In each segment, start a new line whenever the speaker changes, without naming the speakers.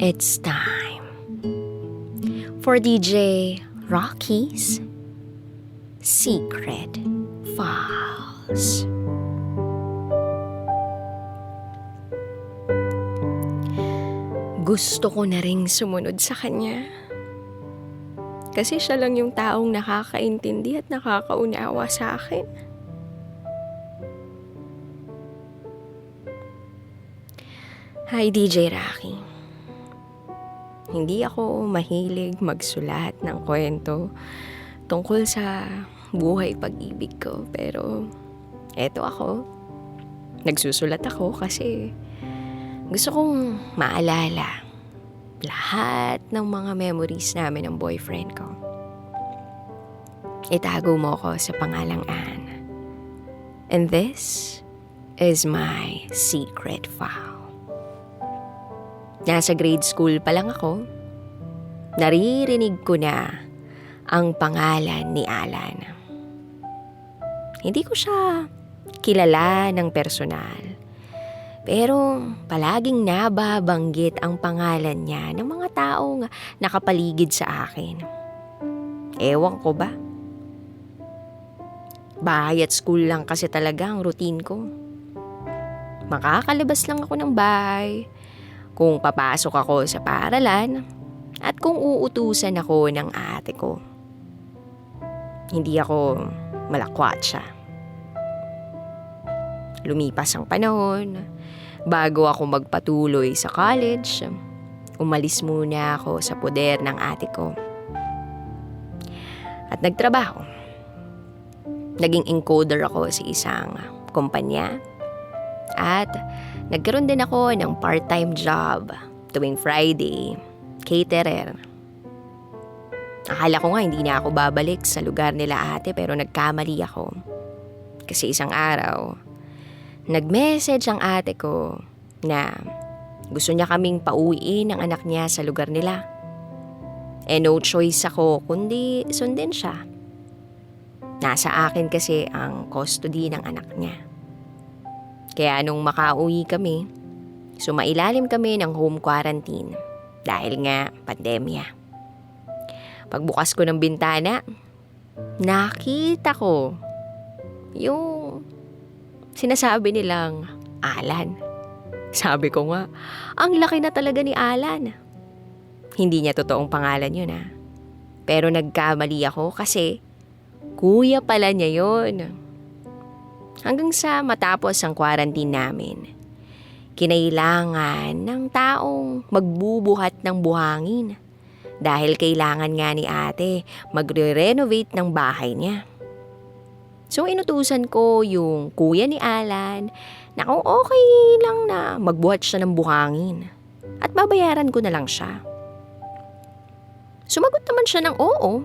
It's time for DJ Rocky's Secret Files. Gusto ko na ring sumunod sa kanya. Kasi siya lang yung taong nakakaintindi at nakakaunawa sa akin. Hi DJ Rocky. Hindi ako mahilig magsulat ng kwento tungkol sa buhay pag-ibig ko. Pero eto ako. Nagsusulat ako kasi gusto kong maalala lahat ng mga memories namin ng boyfriend ko. Itago mo ko sa pangalang Anne. And this is my secret file. Nasa grade school pa lang ako, naririnig ko na ang pangalan ni Alan. Hindi ko siya kilala ng personal. Pero palaging nababanggit ang pangalan niya ng mga taong nakapaligid sa akin. Ewan ko ba? Bahay at school lang kasi talaga ang routine ko. Makakalabas lang ako ng bahay kung papasok ako sa paaralan at kung uutusan ako ng ate ko. Hindi ako malakwatsa. Lumipas ang panahon. Bago ako magpatuloy sa college, umalis muna ako sa poder ng ate ko. At nagtrabaho. Naging encoder ako sa isang kumpanya. At nagkaroon din ako ng part-time job tuwing Friday, caterer. Akala ko nga hindi na ako babalik sa lugar nila ate pero nagkamali ako. Kasi isang araw, nag-message ang ate ko na gusto niya kaming pauwiin ng anak niya sa lugar nila. No choice ako kundi sundin siya. Nasa akin kasi ang custody ng anak niya. Kaya nung makauwi kami, sumailalim kami ng home quarantine dahil nga pandemya. Pagbukas ko ng bintana, nakita ko yung sinasabi nilang Alan. Sabi ko nga, ang laki na talaga ni Alan. Hindi niya totoong pangalan yun Pero nagkamali ako kasi kuya pala niya yun. Hanggang sa matapos ang quarantine namin, kinailangan ng taong magbubuhat ng buhangin. Dahil kailangan nga ni ate magre-renovate ng bahay niya. So inutusan ko yung kuya ni Alan na kung okay lang na magbuhat siya ng buhangin at babayaran ko na lang siya. Sumagot naman siya ng oo.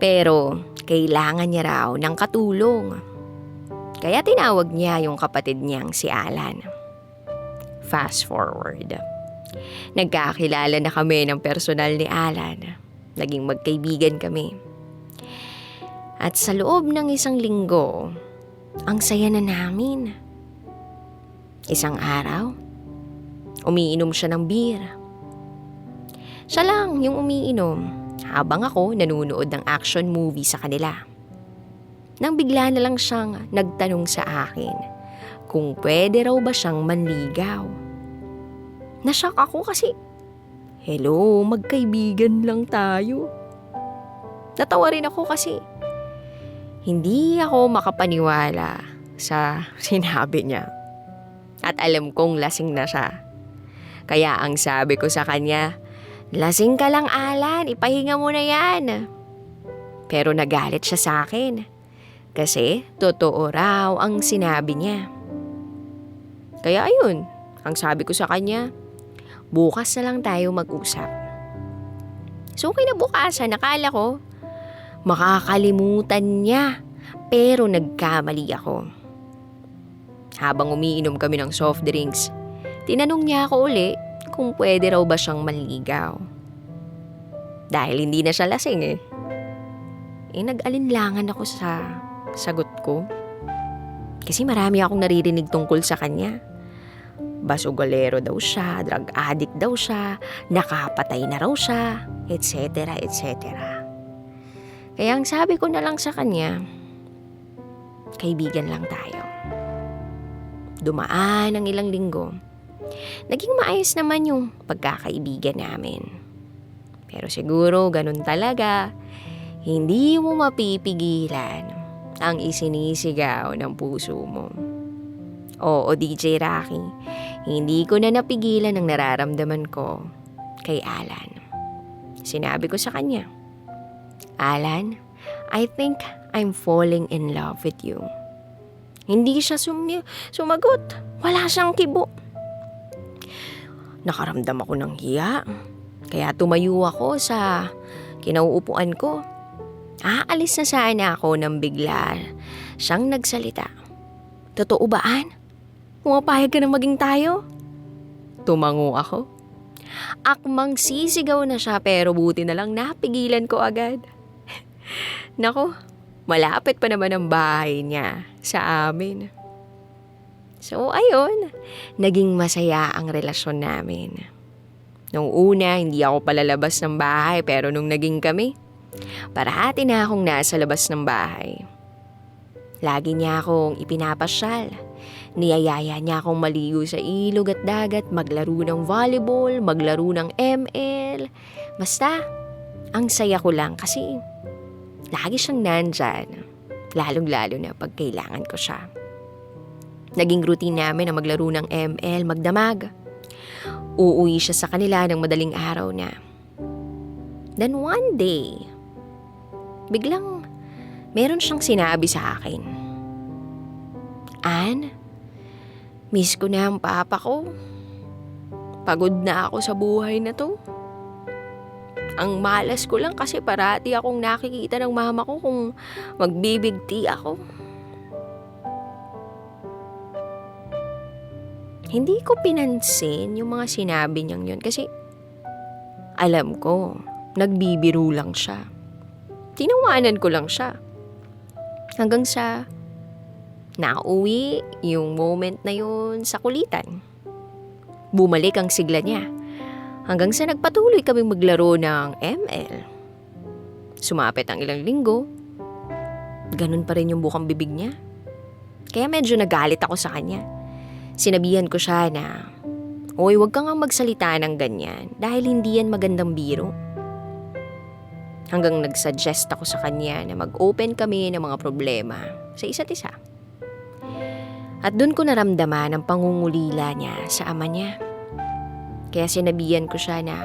Pero kailangan niya raw ng katulong. Kaya tinawag niya yung kapatid niyang si Alan. Fast forward. Nagkakilala na kami ng personal ni Alan. Naging magkaibigan kami. At sa loob ng isang linggo, ang saya na namin. Isang araw, umiinom siya ng beer. Siya lang yung umiinom habang ako nanunood ng action movie sa kanila. Nang bigla na lang siyang nagtanong sa akin kung pwede raw ba siyang manligaw. Nashock ako kasi, hello, magkaibigan lang tayo. Natawa rin ako kasi hindi ako makapaniwala sa sinabi niya. At alam kong lasing na siya. Kaya ang sabi ko sa kanya, lasing ka lang Alan, ipahinga mo na yan. Pero nagalit siya sa akin. Kasi totoo raw ang sinabi niya. Kaya ayun, ang sabi ko sa kanya, bukas na lang tayo mag-usap. So kinabukasan, nakala ko, makakalimutan niya, pero nagkamali ako. Habang umiinom kami ng soft drinks, tinanong niya ako uli kung pwede raw ba siyang manligaw. Dahil hindi na siya lasing nag-alinlangan ako sa sagot ko. Kasi marami akong naririnig tungkol sa kanya. Basugalero daw siya, drug addict daw siya, nakapatay na raw siya, etc. etc. Kaya ang sabi ko na lang sa kanya, kaibigan lang tayo. Dumaan ang ilang linggo. Naging maayos naman yung pagkakaibigan namin. Pero siguro ganun talaga, hindi mo mapipigilan ang isinisigaw ng puso mo. Oo, DJ Rocky, hindi ko na napigilan ang nararamdaman ko kay Alan. Sinabi ko sa kanya, Alan, I think I'm falling in love with you. Hindi siya sumagot. Wala siyang kibo. Nakaramdam ako ng hiya. Kaya tumayo ako sa kinauupuan ko. Aalis na sana ako nang bigla siyang nagsalita. Totoo ba, Ann? Pumapayag ka na maging tayo? Tumango ako. Akmang sisigaw na siya pero buti na lang napigilan ko agad. Nako, malapit pa naman ang bahay niya sa amin. So ayun, naging masaya ang relasyon namin. Nung una, hindi ako palalabas ng bahay pero nung naging kami, parati na akong nasa labas ng bahay. Lagi niya akong ipinapasyal. Niyayaya niya akong maligo sa ilog at dagat, maglaro ng volleyball, maglaro ng ML. Basta, ang saya ko lang kasi lagi siyang nandyan. Lalong-lalo na pag kailangan ko siya. Naging routine namin na maglaro ng ML, magdamag. Uuwi siya sa kanila ng madaling araw na. Then one day, biglang meron siyang sinabi sa akin. Ann, miss ko na ang papa ko. Pagod na ako sa buhay na to. Ang malas ko lang kasi parati akong nakikita ng mama ko kung magbibigti ako. Hindi ko pinansin yung mga sinabi niyang yun kasi alam ko, nagbibiro lang siya. Tinawanan ko lang siya. Hanggang sa nauwi yung moment na yun sa kulitan. Bumalik ang sigla niya. Hanggang sa nagpatuloy kaming maglaro ng ML. Sumapit ang ilang linggo. Ganun pa rin yung bukang bibig niya. Kaya medyo nagalit ako sa kanya. Sinabihan ko siya na, Oy, wag kang magsalita ng ganyan dahil hindi yan magandang biro. Hanggang nagsuggest ako sa kanya na mag-open kami ng mga problema sa isa't isa. At doon ko naramdaman ang pangungulila niya sa ama niya. Kaya sinabihan ko siya na,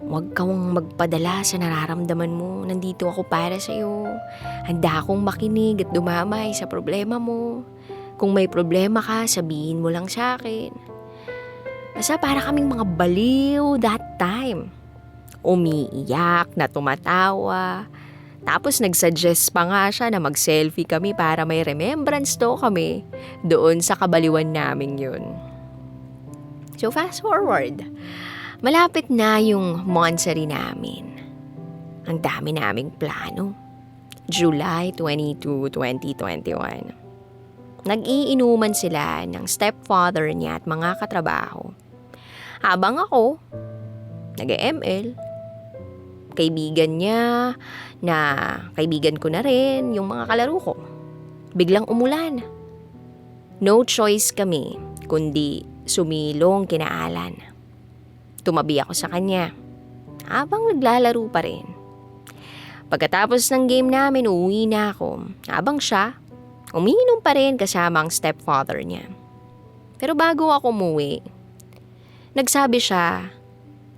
huwag kang magpadala sa nararamdaman mo. Nandito ako para sa'yo. Handa akong makinig at dumamay sa problema mo. Kung may problema ka, sabihin mo lang sa akin. Basta para kaming mga baliw that time. Umiiyak na tumatawa. Tapos nagsuggest pa nga siya na mag-selfie kami para may remembrance daw kami doon sa kabaliwan namin yun. So fast forward, malapit na yung monthsary namin. Ang dami naming plano. July 22, 2021. Nag-iinuman sila ng stepfather niya at mga katrabaho. Habang ako, nag-ML. Kaibigan niya na kaibigan ko na rin yung mga kalaro ko. Biglang umulan. No choice kami kundi sumilong kina Alan. Tumabi ako sa kanya habang naglalaro pa rin. Pagkatapos ng game namin, uuwi na ako. Habang siya, umiinom pa rin kasama ang stepfather niya. Pero bago ako umuwi, nagsabi siya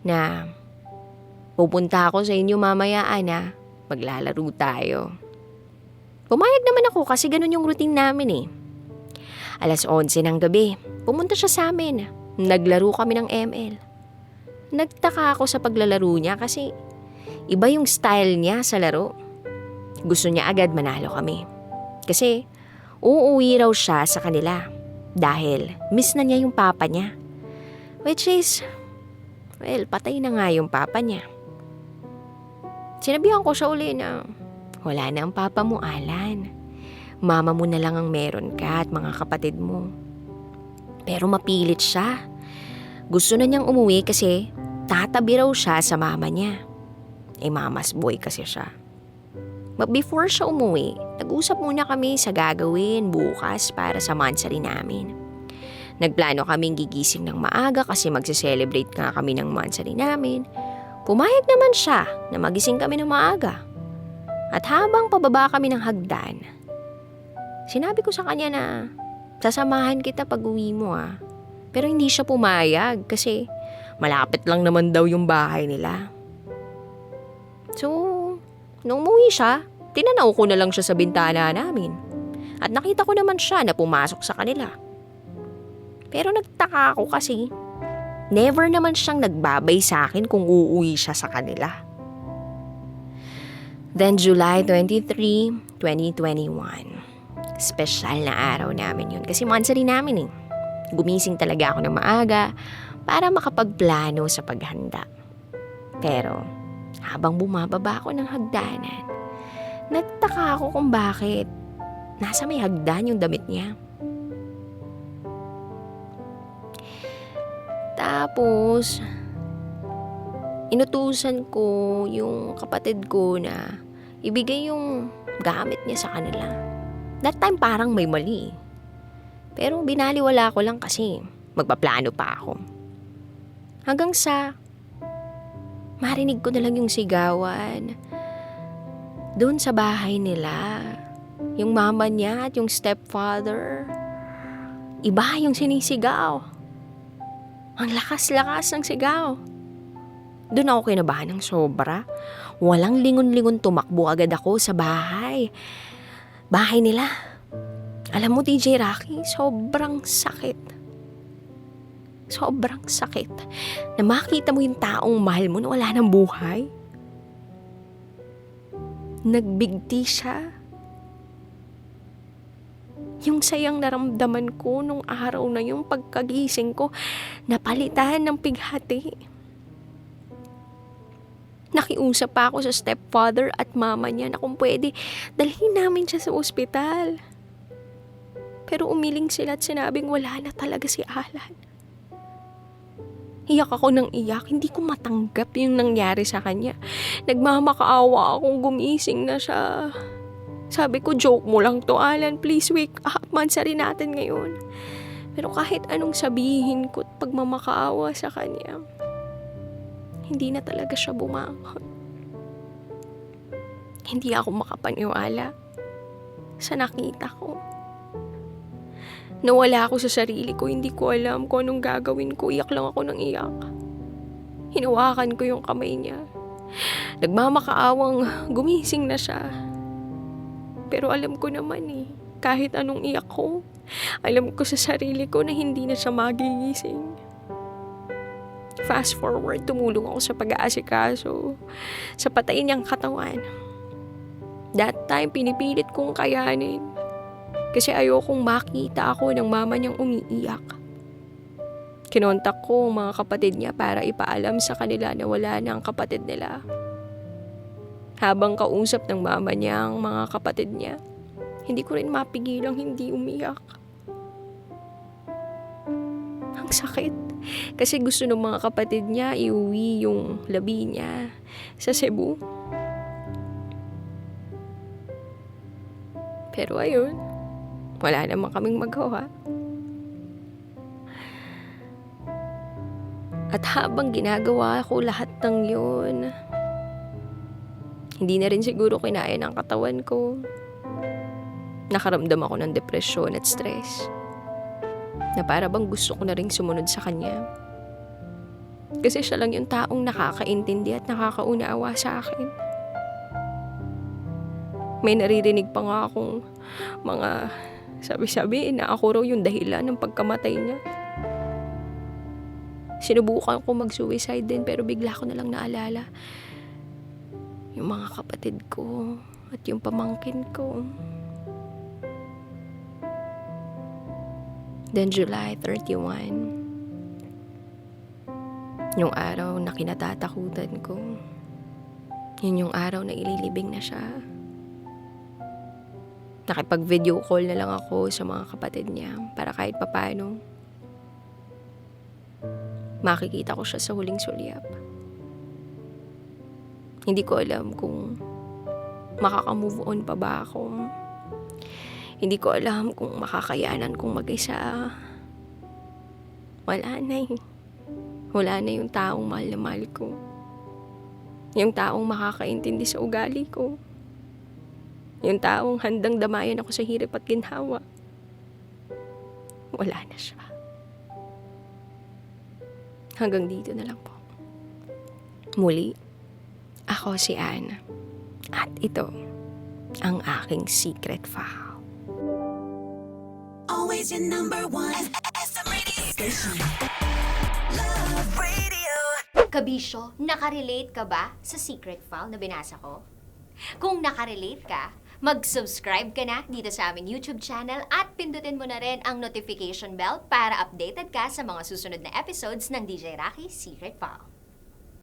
na pupunta ako sa inyo mamaya, Ana. Maglalaro tayo. Pumayag naman ako kasi ganun yung routine namin eh. 11:00 ng gabi, pumunta siya sa amin. Naglaro kami ng ML. Nagtaka ako sa paglalaro niya kasi iba yung style niya sa laro. Gusto niya agad manalo kami. Kasi uuwi raw siya sa kanila dahil miss na niya yung papa niya. Which is, well, patay na nga yung papa niya. Sinabihan ko siya uli na wala na ang papa mo, Alan. Mama mo na lang ang meron ka at mga kapatid mo. Pero mapilit siya. Gusto na niyang umuwi kasi tatabi raw siya sa mama niya. Mama's boy kasi siya. But before siya umuwi, nag-usap muna kami sa gagawin bukas para sa monthsary namin. Nagplano kaming gigising ng maaga kasi magse-celebrate nga kami ng monthsary namin. Pumayag naman siya na magising kami ng maaga. At habang pababa kami ng hagdan, sinabi ko sa kanya na sasamahan kita pag uwi mo Pero hindi siya pumayag kasi malapit lang naman daw yung bahay nila. So, nung umuwi siya, tinanaw ko na lang siya sa bintana namin. At nakita ko naman siya na pumasok sa kanila. Pero nagtaka ako kasi never naman siyang nagbabay sa akin kung uuwi siya sa kanila. Then July 23, 2021. Special na araw namin yun kasi monthsary namin Gumising talaga ako ng maaga para makapagplano sa paghanda. Pero habang bumababa ako ng hagdanan, nagtaka ako kung bakit nasa may hagdan yung damit niya. Tapos, inutusan ko yung kapatid ko na ibigay yung gamit niya sa kanila. That time parang may mali. Pero binaliwala ko lang kasi magpaplano pa ako. Hanggang sa marinig ko na lang yung sigawan doon sa bahay nila. Yung mama niya at yung stepfather. Iba yung sinisigaw. Ang lakas-lakas ng sigaw. Doon ako kinabahan ng sobra. Walang lingon-lingon tumakbo agad ako sa bahay. Bahay nila. Alam mo, DJ Rocky, sobrang sakit. Sobrang sakit na makita mo yung taong mahal mo na wala ng buhay. Nagbigti siya. Yung sayang naramdaman ko nung araw na yung pagkagising ko, napalitan ng pighati. Nakiusap pa ako sa stepfather at mama niya na kung pwede, dalhin namin siya sa ospital. Pero umiling sila at sinabing wala na talaga si Alan. Iyak ako ng iyak, hindi ko matanggap yung nangyari sa kanya. Nagmamakaawa akong gumising na siya. Sabi ko, joke mo lang to, Alan, please wake up, monthsary natin ngayon. Pero kahit anong sabihin ko at pagmamakaawa sa kanya, hindi na talaga siya bumangon. Hindi ako makapaniwala sa nakita ko. Nawala ako sa sarili ko, hindi ko alam kung anong gagawin ko. Iyak lang ako ng iyak. Hinawakan ko yung kamay niya. Nagmamakaawang gumising na siya. Pero alam ko naman kahit anong iyak ko, alam ko sa sarili ko na hindi na siya magigising. Fast forward, tumulong ako sa pag-aasikaso sa patayin niyang katawan. That time, pinipilit kong kayanin. Kasi ayokong makita ako ng mama niyang umiiyak. Kinontak ko ang mga kapatid niya para ipaalam sa kanila na wala na ang kapatid nila. Habang kausap ng mama niya ang mga kapatid niya, hindi ko rin mapigilang hindi umiyak. Ang sakit. Kasi gusto ng mga kapatid niya iuwi yung labi niya sa Cebu. Pero ayun, wala naman kaming magawa. At habang ginagawa ko lahat ng yun, hindi na rin siguro kinaya ng katawan ko. Nakaramdam ako ng depresyon at stress. Na para bang gusto ko na rin sumunod sa kanya. Kasi siya lang yung taong nakakaintindi at nakakaunawa sa akin. May naririnig pa nga akong mga sabi-sabi na ako raw yung dahilan ng pagkamatay niya. Sinubukan ko mag-suicide din pero bigla ko na lang naalala yung mga kapatid ko at yung pamangkin ko. Then July 31, yung araw na kinatatakutan ko. Yun yung araw na ililibing na siya. Nakipag-video call na lang ako sa mga kapatid niya para kahit papano makikita ko siya sa huling sulyap. Hindi ko alam kung makaka-move on pa ba ako. Hindi ko alam kung makakayanan kong mag-isa. Wala na eh. Wala na yung taong mahal na mahal ko. Yung taong makakaintindi sa ugali ko. Yung taong handang damayan ako sa hirap at ginhawa. Wala na siya. Hanggang dito na lang po. Muli, ako si Anna. At ito, ang aking secret file.
Always your number one. SM Radio Station. Love Radio.
Kabisyo, nakarelate ka ba sa secret file na binasa ko? Kung nakarelate ka, mag-subscribe ka na dito sa aming YouTube channel at pindutin mo na rin ang notification bell para updated ka sa mga susunod na episodes ng DJ Rocky Secret File.